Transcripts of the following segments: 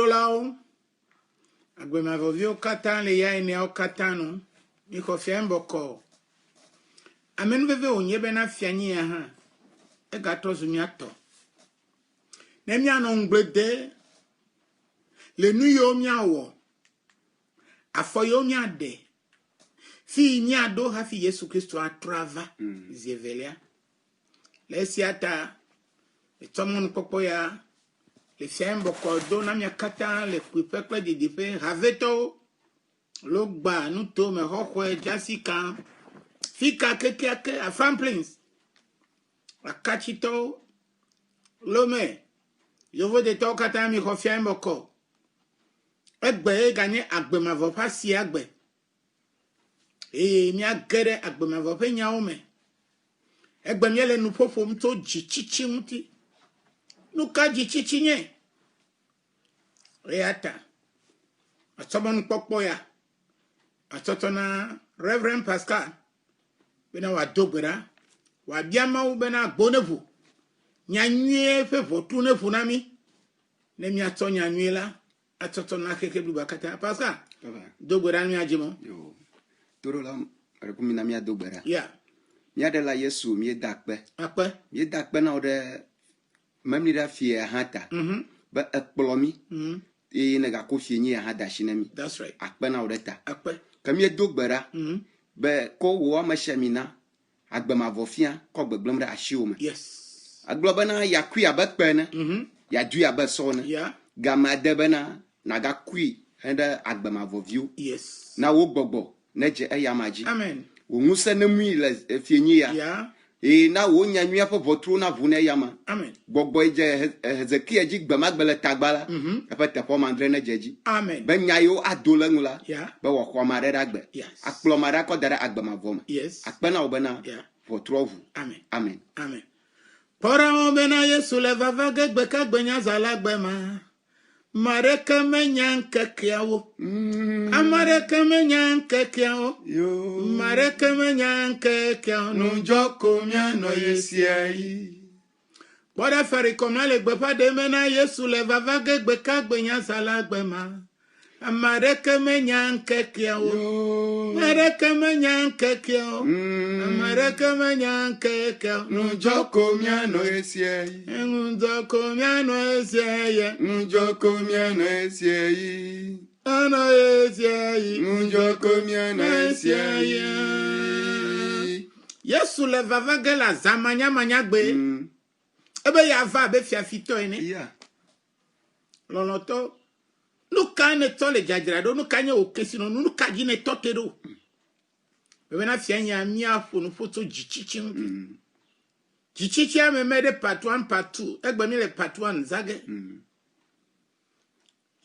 Nukpolao, Agbemavovio Katan, le ya ene au Katano, Nikofia Mboko. Amen veve onye bena fiani ya ha. Egato zunyato. Nemia nongbede. Le nuyo miawo. Afoyo miade. Fi miado hafi Yesu Kristo atrava. Zievelia. Lesiata. Le tomon popoya. Le fiambo kodo na miakata. Le kuipekle di dipe. Haveto. Logba nuto me hokwe jasika. Fika kekeake a Franklins. A kachito. Lome. Yovo de to kata mi fiambo ko. Egbe gagné agbe ma vo pas si agbe. Mi agere agbe ma vo pe nya ome. Egbe mi ele nu fofo mto jichichi mti. Nu ka jichichi nye. Reata. Asobon pokpo ya. Atotona Reverend Pascal. Bena wa dogbera. Wa biama u bena gbonevu. Nyanye fe votu nefu nami. Ne mi ato nyanye la. Atotona keke blu bakata. Pascal. Dogbera mi ajimo. Yo. Toro la rekumi na mi adogbera. Yeah. Mi adela Yesu mi dakpe. Akpe. Mi dakpe na ode même ni da fie hata. Ba ekplomi. E na ga ko fie nyi hada shinemi. That's right. Akpe na ode ta. Akpe. Kami adogbera. Be ko wo ma shamina. Agbe ma vofia ko gbeglem da ashioma. Yes. Agloba na ya kwi abekpe na. Ya du ya beso na. Yeah. Gama debena na ga kwi henda agbe ma voviu. Yes. Na wo gbogbo na je eyamaji. Amen. Wo musa na mu la fienyi ya. Yeah. Na wo nyanwia po votru na vu na yama. Amen. Gbogbo je Hezekiah ji gbama gbele tagbala. Afa tepo mandre na jeji. Amen. Ben nyayo adola ngula. Yeah. Be wo kwa mare dagbe. Yes. Akplo mare ko dara agbe ma voma. Yes. Akpena obena. Yeah. Votru vu. Amen. Amen. Amen. Pora obena Yesu le vava gegbe kagbenya zalagbe ma. Mareka menyanke kiawo. Amareka menyanke kiawo. Yo. Mareka menyanke kiawo. Nunjoko miano yesiai. Pora feri komna le gbepa de mena Yesu le vava gegbe kagbenya zalagbe ma. Amareka menyanke kiawo. Yo. Mareka menyanke kiawo. Amareka menyanke kiawo. Nunjoko miano yesiai. Nunjoko miano yesiai. Nunjoko miano yesiai. Ano yesiai. Nunjoko miano yesiai. Yesu le vava ge la zamanya manyagbe. Ebe ya va be fiafito ene. Yeah. Lonoto. Nuka ne to le jadrado nuka nye okesino nuka ji ne totero. Bebe na fianya mi afo no foto jichichi. Jichichi ame mede part 1 part 2. Egbe mi le part 1 zage.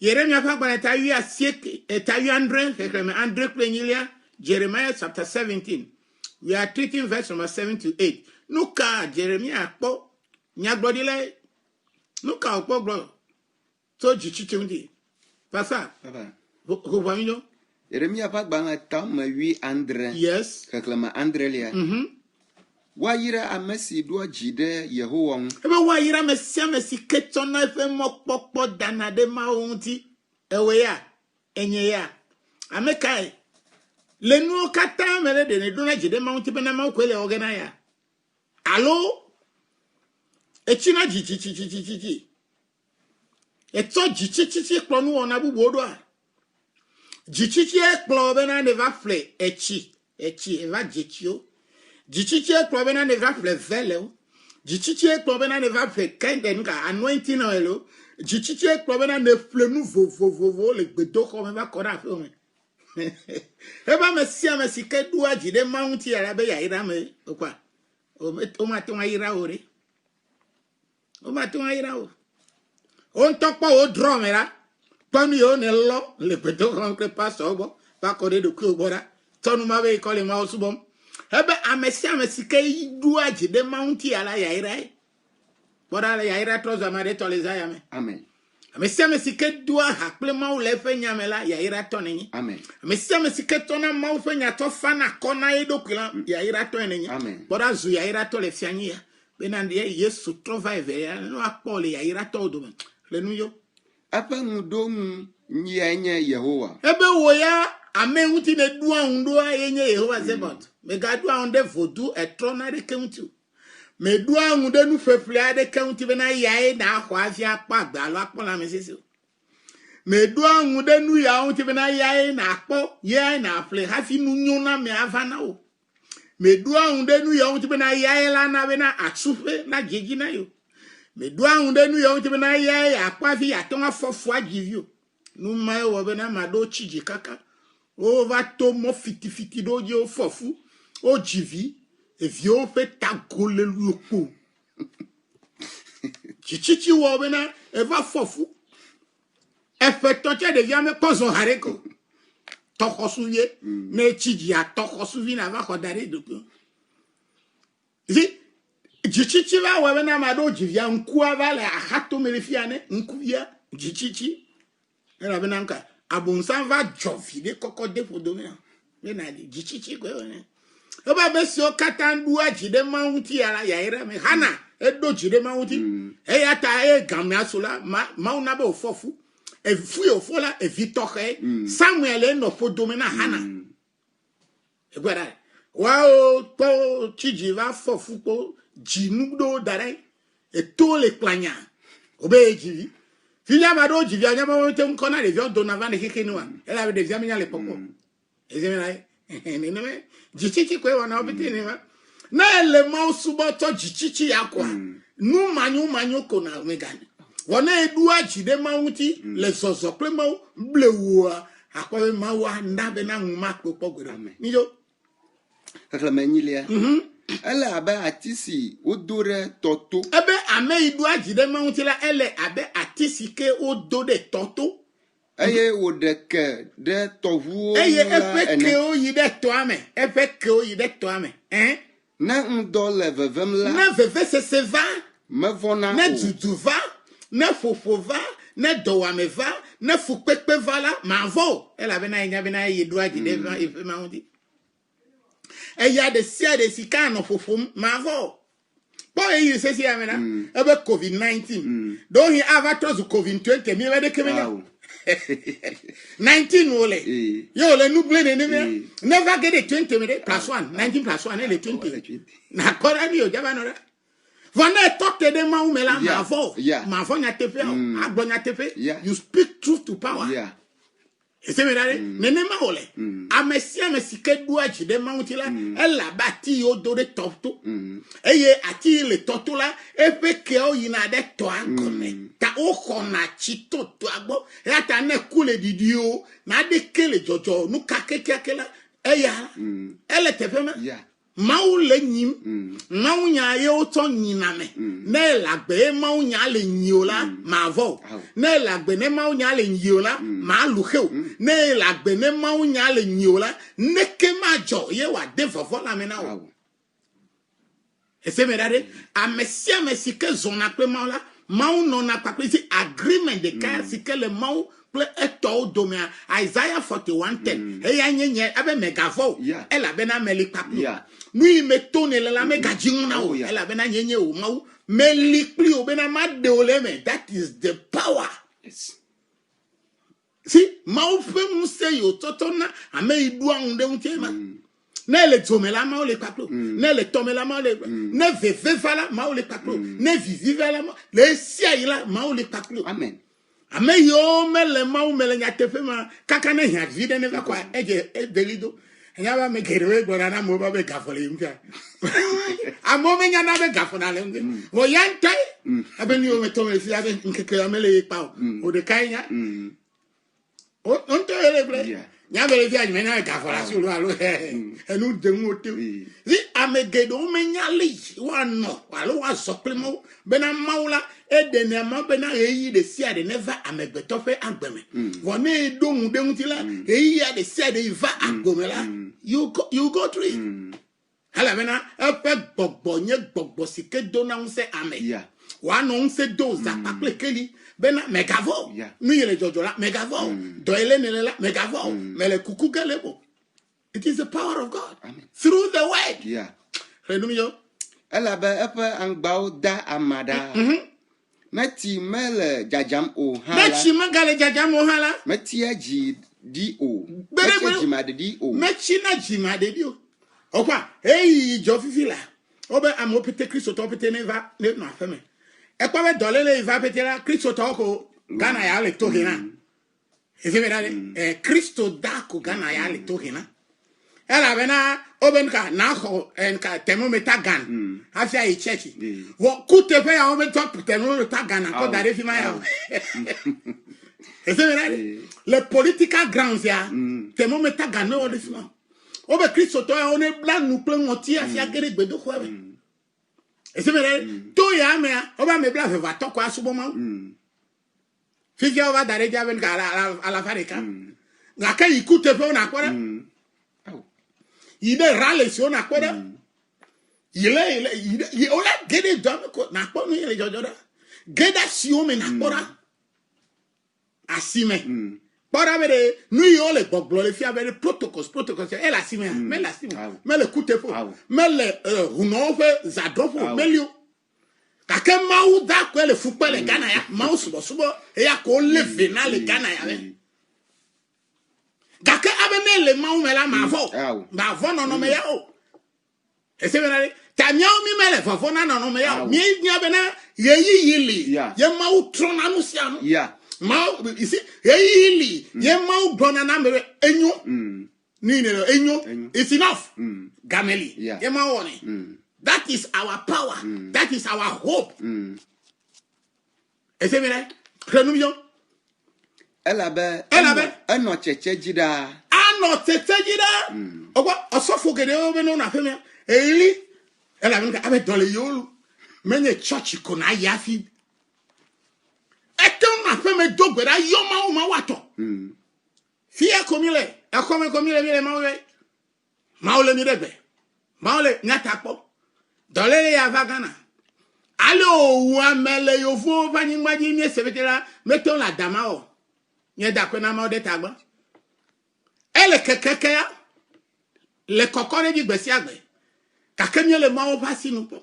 Yeremia pa gba ta wi asieke ta wi Andre Andre kwenyilia Jeremiah chapter 17. We are treating verse number 7 to 8. Nuka Jeremia akpo nyagbodile nuka akpo gbo to jichichi ndi. Pasa. Papa. Ho famino? Yeremia pa gba ta ma wi Andre. Yes. Kaklama Andre lia. Wa yira amesi do jide Yehowa mu. Ebe wa yira mesi ketona efe mokpokpo danade ma onti. Ewe ya. Enye ya. Amekai. Lenu kata mere de ne dona jide ma onti bena ma kwele ogena ya. Allo? Echina jichichichichichi. Eto jichichichi klonu ona bubodo a. Jichichi eklo bena neva fle echi eva jichio. Jichichi eklo bena neva fle vele. Jichichi eklo bena neva fle kende nga anointing oil. Jichichi eklo bena ne fle nu vo le gbedo ko meva kora fe o. Eba mesi ke duwa jide maunti arabe ya ira me okwa. O ma to ira ore. O ma to ira o. On topo o dromera. Tonu yo ne lo le peto kon ke paso bo pa ko de ku bora. Tonu ma be ko le ma osubom. Ebe amesi ke du aji de mounti ala ya ira. Bora la ya ira trozo amare to le zaya me. Amen. Amesi ke du a hakple ma o le fe nyamela ya ira to ni. Amen. Amesi ke to na ma o fe nya to fa na kona edo kula ya ira to ni. Amen. Bora zu ya ira to le fianyi ya. Benande Yesu trova eve ya no akpole ya ira to do. Le nu yo. Apa ngudong nye Yehowa. Ebe wo ya ame wuti ne du ahundo yenye Yehova Zebot. Me ga du ahunde vodu etrona de kemtu. Me du ahunde nu fefle de kemtu be na yae na akwa afia akpa agbalo akpola me sisi. Me du ahunde nu ya ahunti be na yae na akpo yae na afle hafi nu nyona me avana o. Me du ahunde nu ya ahunti be na yae la na be na atsufe na jeji na yo. Me do ahunde nu yo tibe na ye akwa fi aton afofo agivio nu mai wo be na mado chiji kaka o va to mo fiti do je o fofu o jivi e vi o fe tagole luko chichichi wo be na e va fofu e fe to che de via me pozo hareko tokosuye na chiji a tokosuvi na va kodare do zi jichichi va wewe na mado jivia nkua vale ahato melefiane nkuvia jichichi era benanka abonsan va jovide koko defo domina bena jichichi ko ne oba besio katandu ajide mauti ala yaira me hana edo jide mauti e yata e gamia asola mauna be ofofu e fu ofola e vitoke Samuel e no fo domina hana e gwara wao po chiji va fofu po jinu do dare e to le planya obe jivi filia mado jivi anya mo te nkona le vio donavan de kekenwa ela be de via minya le popo ezemela ne jichichi kwe wana obiti ne na ele ma subo to jichichi yakwa nu manyu kona megani wona edu ajide mawuti le soso pe ma blewu akwa ma wa ndabe na nguma popo goro nijo Kaklamenilia. Elle abe atisi odore toto. Ebe ame idu ajide mawutila ele abe atisi ke odo de toto. Eye odeke de tovu. Eye efe ke o yide toame. Efe ke o yide toame. Na ndole vevem la. Na veve se va. Me vona. Na dudu va. Na fofo va. Na dowame va. Na fukpekpe va la. Ma vo. Elle abe na inya bena idu ajide mawuti. E ya de sia de sikano fofum mavo po e se sia mena ebe COVID-19 don't he ever told COVID-20 mi de kemenya 19 ole yo le nu blend ne never get a 20 me plus 1 19 plus 1 ele 20 na kora ni o jaba no ra vona tote de ma umela mavo nya tepe agbo nya tepe you speak truth to power ese merare nenema ole amesia mesike du ajide mawutila ela bati odo de toto eye ati le toto la epe ke o yina de to agone ta o kona chito to agbo ya ta ne kule didio na de kele jojo nu kakekela eya ele tefema maule nyim maunya ye oto nyiname ne lagbe maunya le nyiola mavo ne lagbe ne maunya le nyiola ma luheu ne lagbe ne maunya le nyiola ne ke majo ye wa de fofo la mena o ese merade amesia mesike zona pe maula mau no na pape si agreement de ka sike le mau ple eto domia Isaiah 41:10 e ya nyenye abe megavo ela bena meli pape Nui metone la mega jinguna o ela bena nyenye o mau melikli o bena made oleme. That is the power. Yes. See, mau fe muse yo totona ame idua unde untema. Ne le tomela mau le paplo. Ne le tomela mau le ne veve vala mau le paplo. Ne vivi vala mau le sia ila mau le paplo. Amen. Ame yo mele mau mele nyatefe ma kakane nya vide ne va kwa eje delido. Nyaba me gerewe gbona na mo ba be gafole mfia amo me nya na be gafona le mfia wo yantai abeni o me to me fi abe nkeke amele pa o de kanya o onto ele ble nya be le fi ajme na gafola si olu alo enu de mu te zi amegedo me nya li wa no alo wa sopremo be na maula e de ne ma be na eyi de sia de never amegbeto fe agbeme won e do mu de mutila eyi ya de sia de va agbomela you go through it hala mena epe gbogbo sike do na unse ame wa no unse do za paple keli bena megavo nu yele jojola megavo do ele nelela megavo mele kuku galebo. It is the power of God. Amen. Through the word. Ela be epe angbao da amada Meti mele jajam o hala. Mechi magale jajam o hala. Meti aji di o. Bere Meti aji ma di o. Mechi na jima de di o. Okwa, hey, jo fifila. Obe amo pete Kristo to pete ne va ne no afeme. E kwa be dolele va pete la Kristo to ko Ghana ya le to hina. Ese verade Kristo da ko Ghana ya le to hina. Ela bena oben ka na ho en ka thermometer gan. Afia e chechi. Wo kute fe ya oben to thermometer gan ko dare fi ma ya. Ese verade le political grounds ya thermometer gan no this man. Obe Kristo to ya one blan nu plan oti afia gere gbedo ko e. Ese verade to ya me oba me bla fe va to ko asubo ma. Figure over dare ja ben ka ala fareka. Ngaka ikute fe na kwara. Il est râlé sur na quoi il est on a gagné d'homme na quoi nous les jododa gada si on me na quoi asime para bere nous y on les boglo les fi avec protocoles elle asime mais l'asime mais le coup te faux mais le non fait zadrofo mais lui kaka maou da quoi le football les Ghana ya maou subo et ya ko le final les Ghana ya Kaka abene le maou me la mavo. Mavo non me yao. Ese benale. Tanya mi mele fofo na non me yao. Mi nya bena ye yili. Ye maou trona no sia no. Maou isi ye yili. Ye maou brona na me enyo. Ni ne enyo. It's enough. Gameli. Ye maou oni. That is our power. That is our hope. Ese benale. Renouillons. Elle avait un autre jida. Un autre jida. Owa osofo gede o beno na feme. Eli elle avait dans le yolo. Menye church ko na yafi. Eton na feme dogbera yoma o ma wato. Fia komile, akome komile mile mawe. Maole mi rebe. Maole nyata po. Dolele ya vagana. Allo wa mele yo fo vani ngbaji mi sebetela meton la dama o. Nye dakwe na ma de tagba. Ele kekeke ya. Le kokore di gbesi agbe. Kake nye le ma o pasi nou po.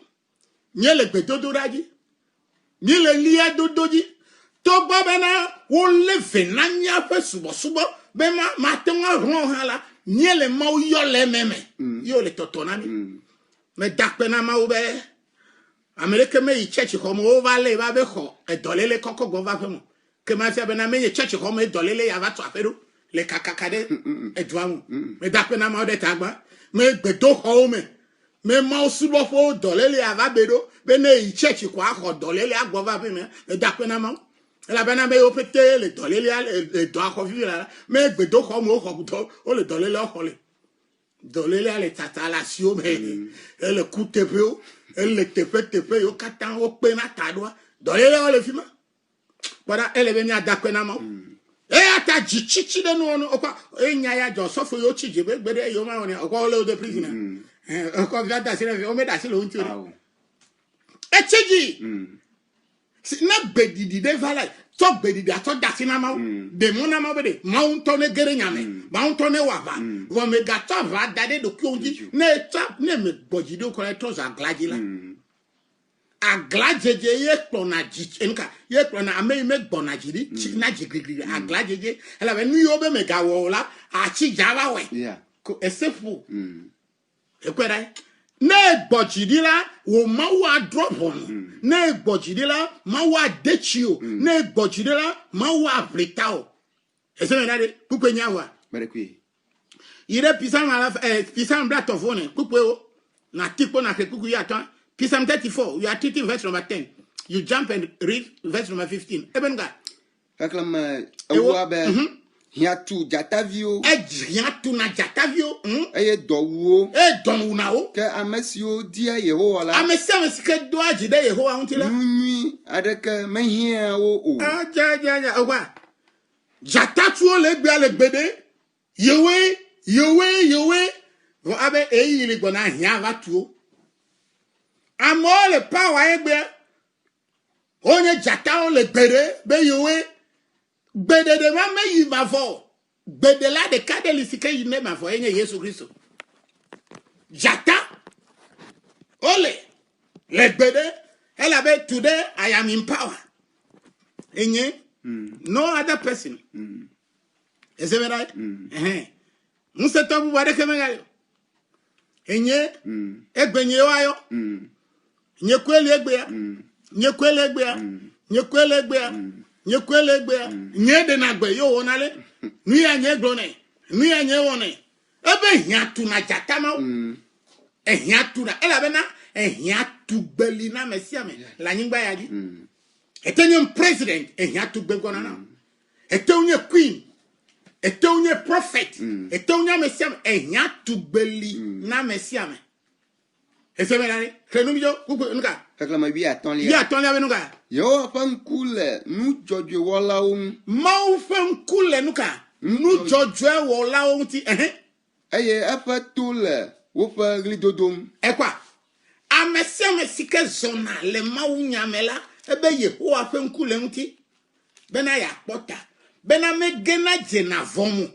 Nye le gbe dodo raji. Nye le liya dodo ji. To gba bena wo le vena nya fe subo. Be ma te nga ron hala. Nye le ma o yo le meme. Yo le totona mi. Me dakwe na ma o be. Amerike me yi chechi komo o vale ba be ko. E dole le koko go va fe mo. Que ma fia bena me church ko me dolele ya va to afero le kakakade edwamu me dapena ma de tagba me gbedo ho me ma osubo fo dolele ya va bedo bena i church ko akọ dolele agbova be me dapena ma la bena me opete le dolele le do akọ fi la me gbedo ho mo ko to o le dolele o le dolele le tata la sio me le kutepe o le tepe yo katan o pe na tadwa dolele o le fi ma Para ele beni adakwe na mo. Ata jichichi de no okwa enya ya jo sofo yo chije gbede yo ma woni okwa ole de prisoner. Okwa gada sire o me da sire o ntiri. Echeji. Si na bedidi de vala to bedidi ato da sina ma de mo na ma be de mount ne gere nyame mount ne wava wo me gato va dade do kionji ne tap ne me bojido ko to za glaji la. Aglajeje ye klona enka ye klona ame me gbona jiri na jigrigri aglajeje ela be nu yo be me gawo la a chi java we ko esefu ekwera na gbojiri la wo ma wa drop on na gbojiri la ma wa dechio na gbojiri la ma wa afritao ese me na de pupenya wa Berekwi. ire pisam ala pisam blatofone pupe o na tipo na kuku ya tan Psalm 34, we are teaching verse number 10. You jump and read verse number 15. Eben ga. Faklam ewa be hiatu jatavio. Hiatu na jatavio. Eye dowo. Don na o. Ke amesio dia Yehowa la. Amesio sike do ajide Yehowa untila. Nui adeke mehia o. Ja. Owa. Jatatu le gbe ale gbede. Yewe. Vo abe eyi le gbona hia va tuo. Amole power egbe onye jata o le gbere be yowe gbede de ma me yi ma fo gbede la de kadeli sike yi ne ma fo enye Yesu Kristo jata ole le gbede ela be today I am in power Enye. No other person. Is it right? Musa tabu wade kemengayo. Enye. Egbenye wayo. Nye kweli egbea. Nye kweli egbea. Nye kweli egbea. Nye kweli egbea. Nye de na gbe yo wonale. Nuya nye glone. Nuya nye wone. Ebe hiatu na jatama. Hiatu na. Ela bena. Hiatu gbeli na mesiame. La nyingba yadi. Etenye president. Hiatu gbegona na. Etenye queen. Etenye prophet. Etenye mesiame. Hiatu gbeli na mesiame. Ese benani. Krenumjo. Kuku nuka. Réclame bi attend Ya ton la nuka. Yo pan cool nous jojo wala Mau fen kule nuka. Nu jojwe wola onti. Aye apa toul wo fa glidodom. Ekwa. Amesiame sike zona le mau nyamela. Ebe Yehowa fen kule onti. Bena ya pota. Bena me gena jena vomu.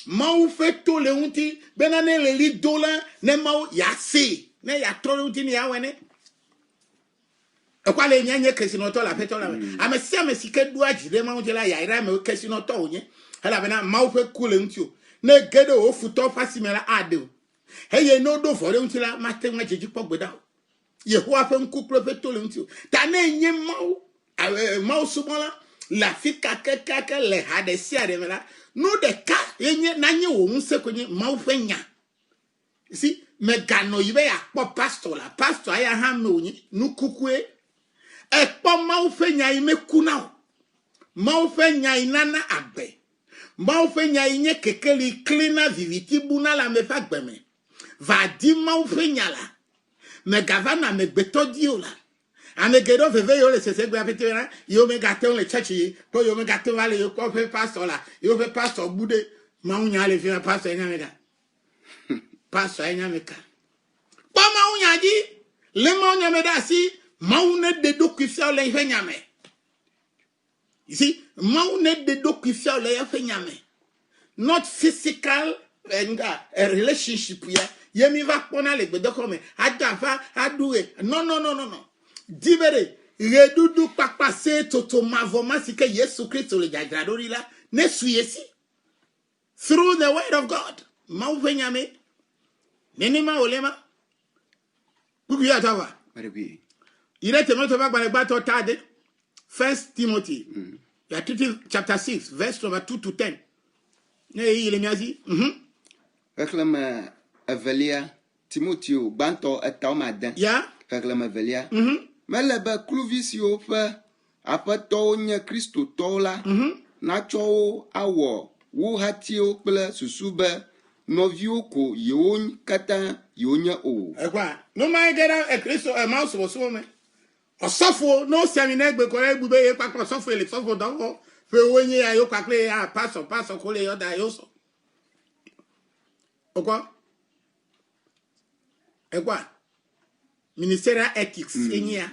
Mau fe tole onti. Bena ne le lidola. Ne mau ya se. Ne ya trole onti ni ya wene. Ekwa le nyenye kesinoto la petola. Amesiame sike dua jide mau jela ya ira me kesinoto onye. Hala bena mau fe kule onti o. Ne gede o futo fasimela ade o. Heye no do fore onti la mate nwa jeji pogbeda o. Yehowa fe nku profeto le onti o. Ta ne nye mau mau sumola la fika keke le hadesi ade mela. No de ka yenye na nye wo nse konye mau fe nya. Si me gano yibe ya po pastor la. Pastor aya ha me onye nu kukue. Ekpo mau fe nya ime kuna o. Mau fe nya inana agbe. Mau fe nya inye kekeli klina viviti buna la me fa gbeme. Va di mau fe nya la. Me gavana me beto dio la. Ame gedo veve yo le sese gbe apete na. Yo me gato le church yi. Po yo me gato vale yo ko fe pastor la. Yo fe pastor bude. Mau nya le fi pastor nya me da. Pastor nya me ka. Po mau nya di. Le mau nya me da si. Mau ne de do kifia le fe nya me. You see, mau ne de do kifia le fe nya me. Not physical and a relationship ya. Yemi va pona le gbedo kome. Adafa, adue. No. Divere. Redudu papa se toto mavoma sike Yesu Christo le jadradori la. Ne suyesi. Through the word of God. Mau venyame. Nenima olema. Buku ya tawa. Maribi. Ire temoto va gbalegbato tade. 1 Timothy. Ya chapter 6 verse number 2 to 10. Ne yi le miazi. Réclame Avelia Timothée banto etaw madan. Ya. Réclame Avelia. Mele ba kluvisio fe apeto nye Kristo to la. Na cho awo wo hatio kple susu be novio ko yewon kata yonya o. Ekwa. No ma gera e Kristo e ma so me. Osofo no semine gbe ko egbube ye papo osofo ele sofo dawo. Fe wonye ya yo kwakle ya pastor ko le yo da yo so. Okwa. Ekwa. Ministerial ethics enyia.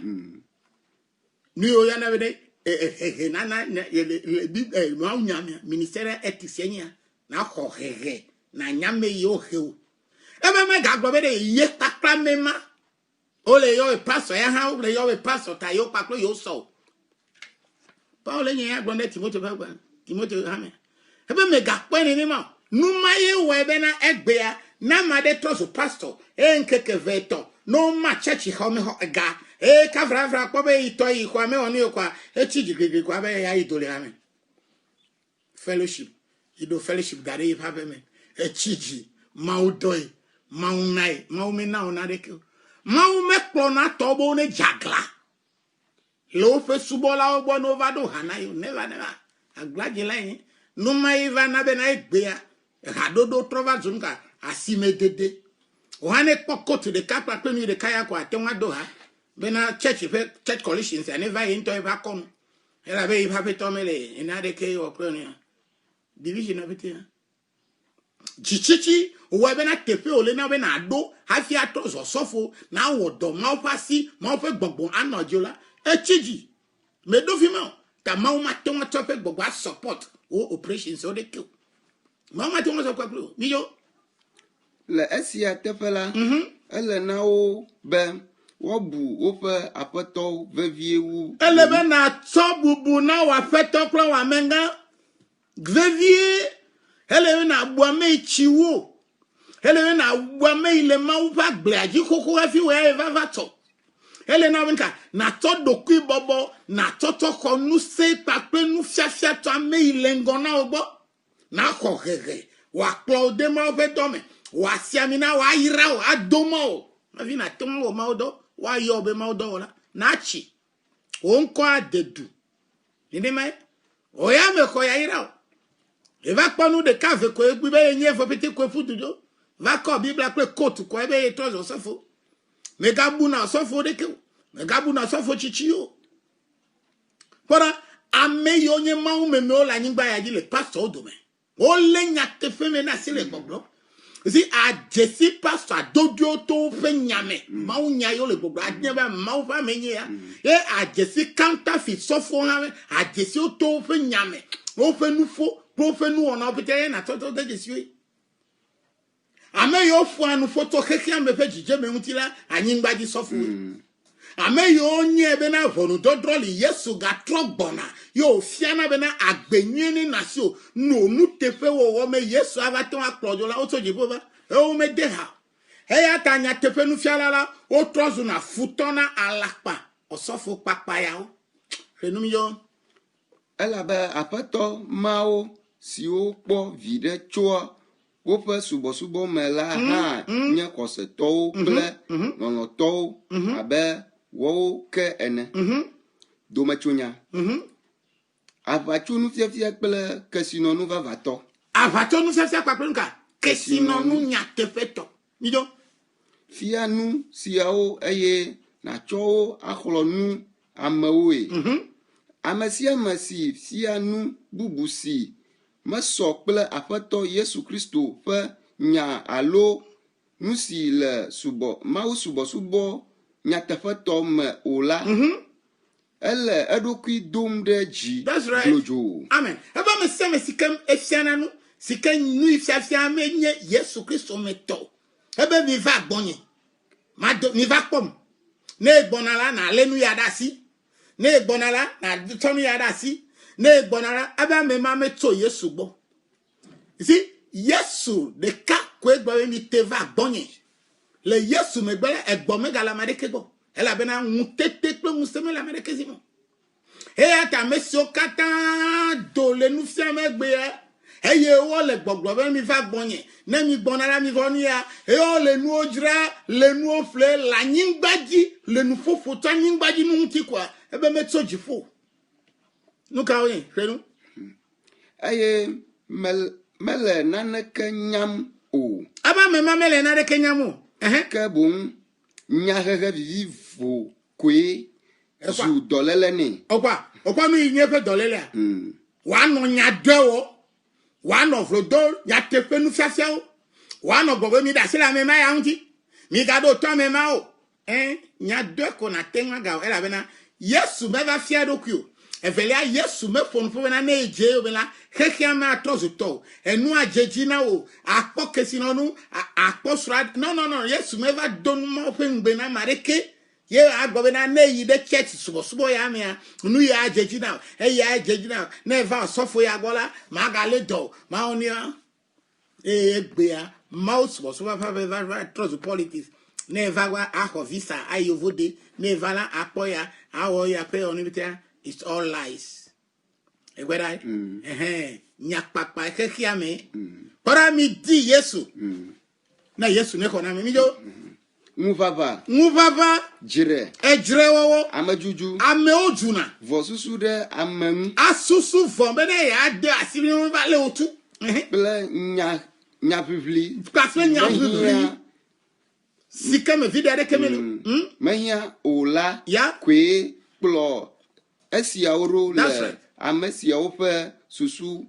Ni o ya na bede na ministerial ethics enyia na ho na nyame yo heu. Ebe me gagbo bede ye takla mema. Ole yo pastor ya ha ole yo pastor ta yo paklo yo so. Paul enye ya gbonde Timothy bagba. Timothy ha me. Ebe me gagbo ni ma. Numa ye webe na egbea na made troso pastor nkeke veto no ma church ho me ho ga kavra kwa be ito yi kwa me onu kwa chijigege kwa be ya idole amen fellowship ido fellowship gare yi pa be me chiji maudoi maunai maume na onadeke maume klo na tobo ne jagla lo fe subola ogbo no vado hanayo never aglaje line numa iva na be na egbea hadodo trova zunga asime dede ohane poko to the kapa penu de kaya kwa tenwa doha bena church coalitions and never into eva come ela be ifa petomele inade ke okroni division of it chichichi owa bena tepe ole na be na do hafi atozo sofo na wodo ma ofasi ma ofe gbogbo anojola echiji medofima ta ma o ma tenwa tope gbogbo support o operations o de kill Mama tu ngoso kwa klo. Miyo. Le esia tefela. Ele na o be wobu woƒe aƒetɔwo vevie wu. Elebe na tsɔ bubu na wò aƒetɔ kple wò amegã vevie. Elebe na bu ame yi tsi wo. Elebe na bu ame yi le Mawu ƒe agblea dzi xoxo hafi wò ya va tsɔ. Ele na benka na tsɔ ɖokui bɔbɔ na tsɔtsɔ xɔ nusẽ kpakple nufiafia tso ame yi le ŋgɔ na wo gbɔ. Na xɔ hehe wòakplɔ wo de Mawu ƒe dɔ me. Wòasi ami na wòayra wo ado ma wo. Hafi na te ŋu wɔ Mawu dɔ wòayɔ wo be Mawu dɔ wɔla. Na tsi. Wo ŋkɔ ade du. Nenema oya me xɔ ya yra o. Eva kpɔ nu ɖeka ve ko egbi be yenye fɔ pete ko efu dudzo. Va kɔ Biblia kple kotu ko ebe ye trɔzɔ sɔfo. Megabu na sɔfo ɖeke o. Megabu na sɔfo tsitsi o. Kpɔɖa ame yiwo nye Mawu memewo le anyigba ya dzi le pastor dome. Wole nyateƒe me na si le gbɔgblɔ. Si adzesi pastor adodio to ƒe nyame. Mawu nya yiwo le gbɔgblɔ. Anye be Mawu ƒe ame nye ya. Ye adzesi counterfeit sɔfo hã be adzesiwo to ƒe nyame. Woƒe nufo, woƒe nuwɔnawo pete ye na tɔtɔ de dzesiwoe. Ame yiwo fɔa nufotɔ xexea me ƒe dzidzeme ŋuti la anyigba dzi sɔfoe. Ame yiwo nye bena ʋɔnudɔdrɔ̃ li Yesu gatrɔ gbɔna. Yo fiana bena agbenyuie ne nasi o. No nuteƒe wɔwɔ me Yesu ava te akplɔ dzo la wotso dziƒo va. Ewo me de ha. Eya ta nyateƒe nufiala la wotrɔ zuna futɔ na alakpa osɔfo kpakpa yawo. Xenum yo. Elabe aƒetɔ mawo siwo kpɔ viɖe tsoa woƒe subɔsubɔ me la hã nye xɔsetɔwo kple lɔlɔ̃tɔwo abe wɔwo ke ene. Dometsonya. Aʋatsonu fiafia kple kesinɔnu vavatɔ. Aʋatsonu fiafia kpakple nuka kesinɔnu nyateƒetɔ. Mido. Fia nu siawo eye natsɔ wo axlɔ nu amewoe. Ame sia ame si fia nu bubu si mesɔ kple aƒetɔ Yesu Kristo ƒe nya alo nu si le Mawu subɔsubɔ nyateƒetɔ me o la. Ele eɖokui dom ɖe dzi glodzo. Amen. Eba me se me sikem efiana nu sike nu fiafia me nye Yesu Kristo me tɔ. Ebe mi va gbɔnye. Mi va kpɔm. Ne gbɔna la na le nu ya ɖe asi. Ne gbɔna la na tsɔ nu ya ɖe asi. Ne gbɔna la ebe me ma me tso Yesu gbɔ. Si Yesu ɖeka koe gbɔ be mi te va gbɔnye. Le Yesu me gbe egbɔ me gale ame ɖeke gbɔ. Elabena ŋutete kple ŋusẽ me le ame ɖeke si mo. Eya ta ame siwo katã do le nufia megbea eye wo le gbɔgblɔ be mi va gbɔnye. Ne mi gbɔna la mi vɔ nu ya. Eye wo le nuwo dzra, le nuwo ƒle le anyigba dzi, le nuƒoƒo tso anyigba dzi nu ŋuti koa ebe me tso dziƒo. Nu kawo nye ƒle nu. Eye mele naneke nyam o. Aba me ma mele naneke nyam o. Ke boŋ nyahehe vivivo koe zu dɔléle nɛ. Okwa nu yi nye ƒe dɔlélea. Wòanɔ nya ɖewo, wòanɔ vlodo nyateƒe nufiafiawo, wòanɔ gbɔgbe mi ɖe asi le ame ma ya ŋuti. Mi gaɖo tɔ ame ma o. Nya ɖe ko na te ŋu aga o elabena Yesu meva fia ɖokui o. Evelia Yesu me ƒo nuƒo bena ne edze o bena xexea me atrɔ zu tɔ o. Enu adze dzi na o. Akpɔ kesinɔnu, akpɔ sra. Non. Yesu meva do nu ma ƒe ŋugbe na ame ɖeke. Ye agbɔ bena ne yi ɖe church subɔsubɔ ya mea nu ya adze dzi na o. Eya adze dzi na o. Ne va sɔfo ya gbɔ la magale dɔ mawo nia. Egbea mawo subɔsubɔ va trɔ zu politics. Ne va wa axɔ visa ayovo de. Ne va la akpɔ ya awɔ ya ƒe ɔnibita. It's all lies. Egwedai. Nyakpakpa xexia me. Para mi di Yesu. Na Yesu ne kona me mi jo. Ŋuvava. Dzre. Edzre wɔwɔ. Amejuju. Amewo dzuna. Vɔsusu ɖe ame ŋu. Asusu vɔ be ne ya de asi mi va le otu. Kple nyaʋiʋli. Kple nyaʋiʋli. Sike me vi ɖe ke me le. Mehia o la. Ya. Koe kplɔ esiawo ɖo le ame siawo ƒe susu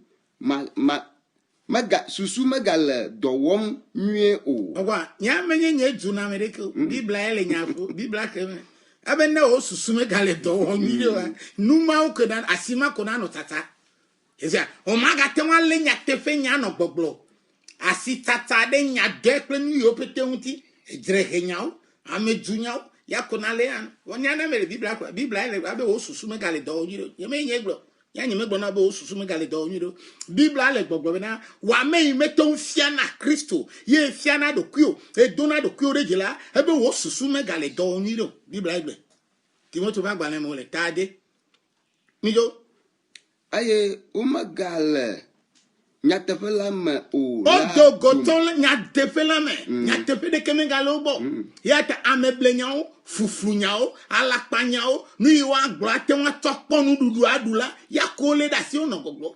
susu megale dɔ wɔm nyuie o. Ogwa nya menye nye dzuna me ɖeke. Biblia le nyafo. Biblia ke me. Ebe ne o susu megale dɔ wɔm nyuie o. Numawo ke na asima ko na no tata. Esia o magate wa le nyateƒe nya no gbɔgblɔ. Asi tata de nya de kple nu yo pete ŋuti. Edzre he nyawo, ame du nyawo, ya konale an wonya na mere bibla ile abe wo susu me gale do nyiro ye me nyeglo ya nyime gbo na be wo susu me gale do nyiro bibla le gbogbo na wa me meto fia na Kristo ye fia na do kuo e dona do kuo regila ebe wo susu me gale do nyiro bibla ile Timoto ba gba na mo le tade mijo aye umagale nyatefe la me o odo goton nyatefe la me nyatefe de keme galo bo ya ta ameble nyao fufu nyao alapa nyao nu iwa agba te won toponu dudu adula ya ko le da si ona gogbo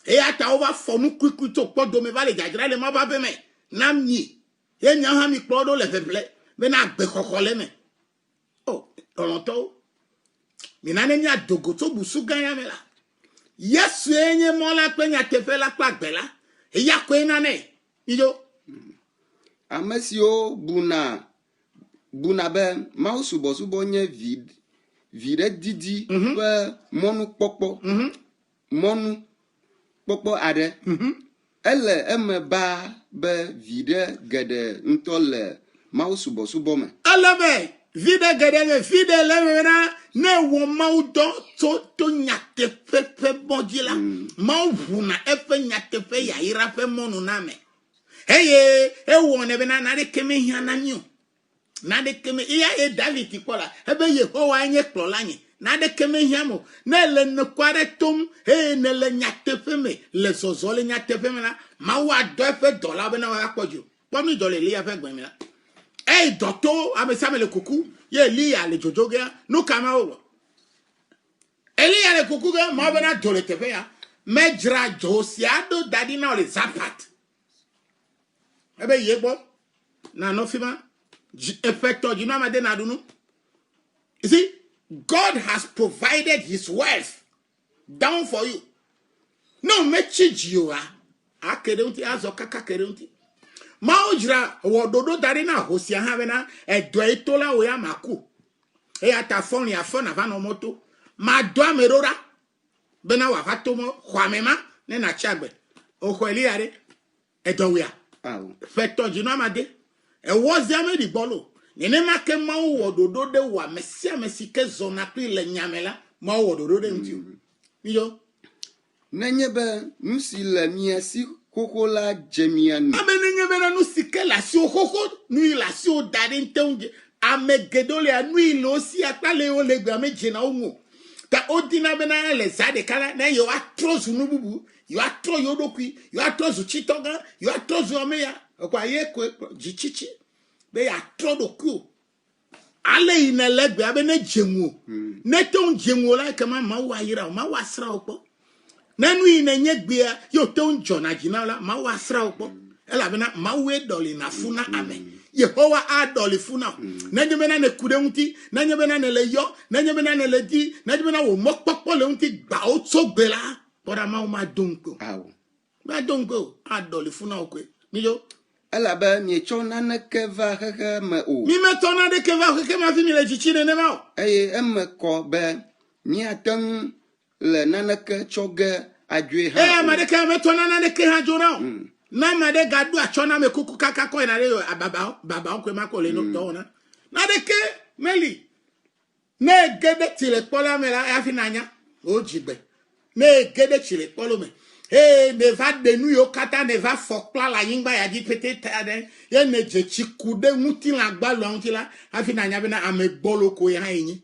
e ya ta over fonu kwiku to podo me vale jajira le ma ba be me namni ye nya ha mi podo le feble be na gbe kokole me oh toronto mi na nya dogo to busu gan ya me la Yesu enye mola pe nyatefe la pa gbela e ya ko ina ne ijo amesio buna be ma subo nye vide didi pe monu popo ade ele eme ba be vide gede nto le ma subo me alebe vide gede me vide le na ne wo maudo to nyatefe bodila mauvuna efe nyatefe ya ira fe monu na me eye e wo ne be na de keme hia na nyu na de keme iya e David ikola ebe Yehowa anye klola nye na de keme hia mo na le ne kware tom ne le nyatefe me le zozole nyatefe me na ma wa do efe dollar be na wa poju pomi dole le ya fe gben mi la e doto abesame le kuku ye li ya le jojoge no kama wo eli ya le kuku ga ma be na dole tefe ya mejra josiado dadi na le zapat ebe yebo na no fima effector you know ma de na dunu you see God has provided his wealth down for you no mechiji you akere unti azo kaka kere unti ma ojira wododo dari na hosia ha bena edo itola o ya maku e ata fon ya fon ava no moto ma do amerora bena wa fatomo kwamema ne na chagbe o ko eli are edo wia effector you know ma de e was ya me di bolo nene make ma wododo de wa mesia mesike zona pri le nyamela ma wododo de ntiu yo nenye be nusile miasi kokola jemian amenenye be na nusike la si okoko nu la si o dare nteunje amegedole anu ilo si atale o le gba meje na omo ta odina be na le zade kala na yo atrozu nububu yo atro yodokwi yo atrozu chitoga yo atrozu omeya okwa ye ko jichichi be ya trodoku ale ina legbe abe na jemu ne ton jemu la kama ma wa yira ma wa sra opo nanu ina nyegbe yo ton jona jina la ma wa sra opo ela be na ma we doli na funa ame Yehowa adoli funa na nyebe na ne kudenti na nyebe na ne le yo na nyebe na ne le di na nyebe na wo mokpopo le unti gba o to gbe la ora ma donko ma donko adoli funa okwe mi yo ela be mi chona na keva hehe me o mi metona de keva hehe ma fi mi le chichine ne ma eye emme ko be mi atan le nanake choge adwe ha ma de ka metona na de ke ha jona na ma de gadu achona me kuku kaka ko na le baba ko ma ko le no do na de ke meli ne gede tile pola me la ya fi nanya o jigbe ne gede tile polo me ne va de nu yo kata ne va fokla la yingba ya di pete tade ye ne je chikude muti la gba lo anti la afi nanya be na amegbolo ko ya yin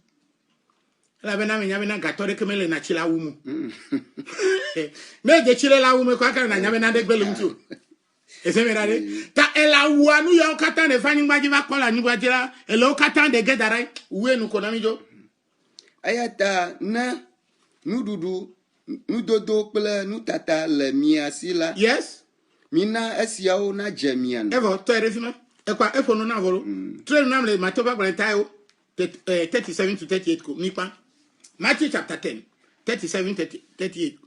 la be na me nya be na gatore kemele na chila wumu me je chile la wumu ko aka na nya be na de gbele mutu ese me rade ta ela wu anu yo kata ne fa yingba ji va kola ni gba jira elo kata de gedara uwe nu ko na mi jo ayata na nududu nudodo ple nutata le miasi la yes mina esiao na jemian evo to erefima ekwa efo no na volo train na le matoba grantayo 37 to 38 ko mipa Matthew chapter 10 37 38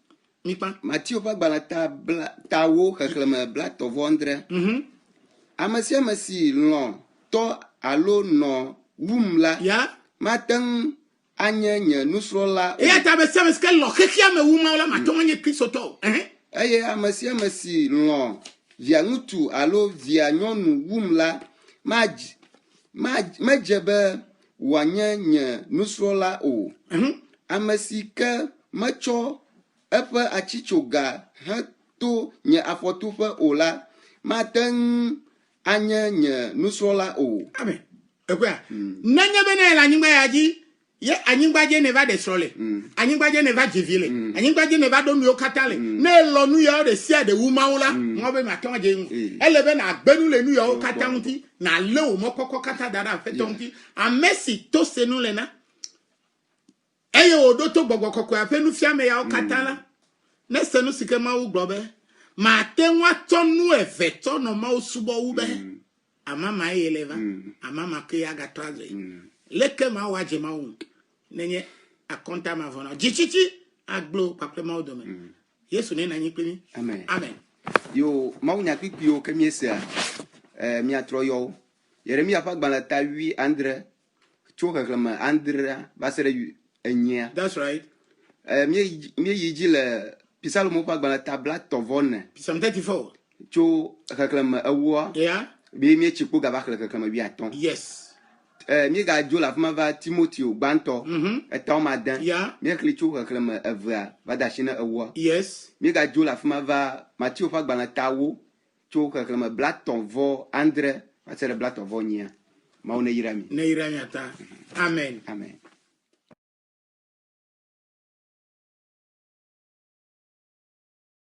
mipa Matthew pa gbalata tawo hekleme bla to vondre amasia masi lo to alo no wumla ya maten anyenye nusrola e ta be semes ke lo kekia me wuma la matonye kristo eye amasia masi lo via ngutu alo via nyonu wumla majebe wòanye nye nusrɔ̃la o. Ame si ke metsɔ eƒe atsitsoga heto nye afɔtoƒe o la mate ŋu anye nye nusrɔ̃la o. Amen. Ekwe. Nenye bene la nyingba ya dzi ye anyingba je ne va de srɔ̃le. Anyingba je ne va dzivi le. Anyingba je ne va do nuwo katã le. Ne lɔ nu yawo de sia de wu Mawu la, ŋɔ be matɔ dze ŋu. Ele be na gbenu le nu yawo katã ŋuti, na le wo mɔkɔkɔ katã da ɖe Aƒetɔ ŋuti. Ame si to se nu le na. Eye woɖo to gbɔgbɔ kɔkɔe ƒe nufiame yawo katã la. Ne se nu si ke Mawu gblɔ be mate ŋu atɔ nu eve tɔ nɔ Mawu subɔ wu be amama ye le va amama ke ya gatrɔ azɔ leke Mawu adze Mawu nenye akɔnta ma vɔ na dzitsitsi aglo kpakple Mawu dome Yesu ne nanyi kpli mi. Amen. Amen. Yo Mawu nyakpikpiwo ke miesea miatrɔ yɔwo Yeremia ƒe agbalẽ ta 8 tso xexlẽme 9 va se ɖe 8. That's right. Míeyi dzi le Pisalomo ƒe agbalẽ ta 34 Psalm 34. tso xexlẽme 8 Yeah. mietsi kpo gava xlẽ xexlẽme 15. Yes. Míegadzo le afi ma va Timoteo gbãtɔ etɔ̃ made. Yeah. Míexlẽ tso xexlẽme 2 va de asi ne 8. Yes. Míegadzo le afi ma va Mateo ƒe agbalẽ ta 10 tso xexlẽme 37 va se ɖe 39. Mawu ne yra mi. Ne ira mi ata. Amen. Amen.